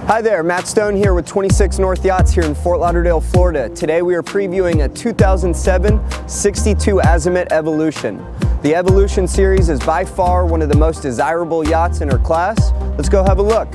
Hi there, Matt Stone here with 26 North Yachts here in Fort Lauderdale, Florida. Today we are previewing a 2007 62 Azimut Evolution. The Evolution series is by far one of the most desirable yachts in her class. Let's go have a look.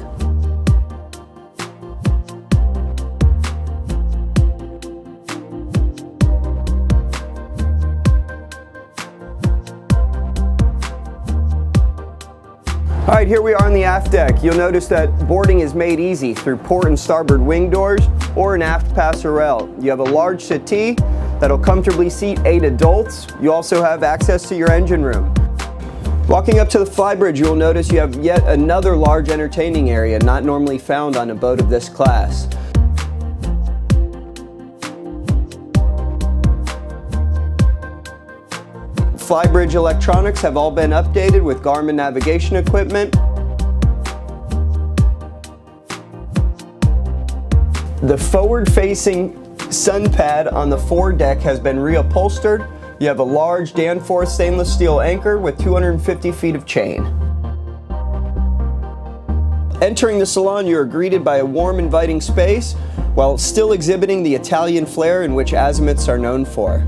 All right, here we are on the aft deck. You'll notice that boarding is made easy through port and starboard wing doors or an aft passerelle. You have a large settee that'll comfortably seat 8 adults. You also have access to your engine room. Walking up to the flybridge, you'll notice you have yet another large entertaining area not normally found on a boat of this class. Flybridge electronics have all been updated with Garmin navigation equipment. The forward-facing sun pad on the foredeck has been reupholstered. You have a large Danforth stainless steel anchor with 250 feet of chain. Entering the salon, you are greeted by a warm, inviting space, while still exhibiting the Italian flair in which Azimuts are known for.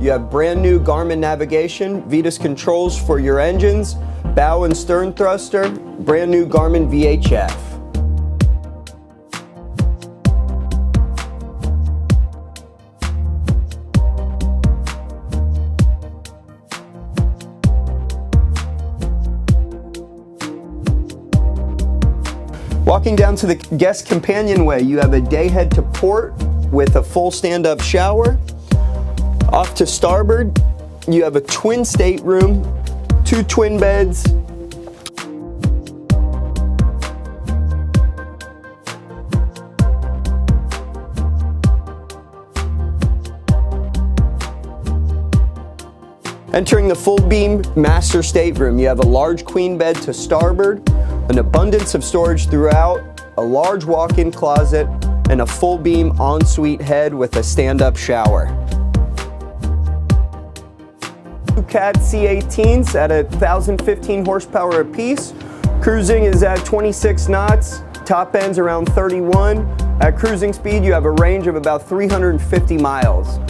You have brand new Garmin navigation, Vitas controls for your engines, bow and stern thruster, brand new Garmin VHF. Walking down to the guest companionway, you have a day head to port with a full stand-up shower. Off to starboard, you have a twin stateroom, 2 twin beds, entering the full beam master stateroom, you have a large queen bed to starboard, an abundance of storage throughout, a large walk-in closet, and a full beam ensuite head with a stand-up shower. CAT C-18s at 1,015 horsepower apiece. Cruising is at 26 knots, top end's around 31. At cruising speed, you have a range of about 350 miles.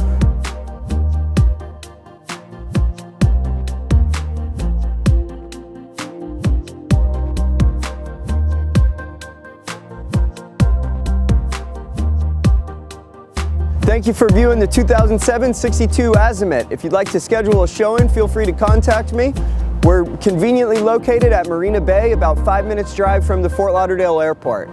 Thank you for viewing the 2007 62 Azimut. If you'd like to schedule a showing, feel free to contact me. We're conveniently located at Marina Bay, about 5 minutes drive from the Fort Lauderdale Airport.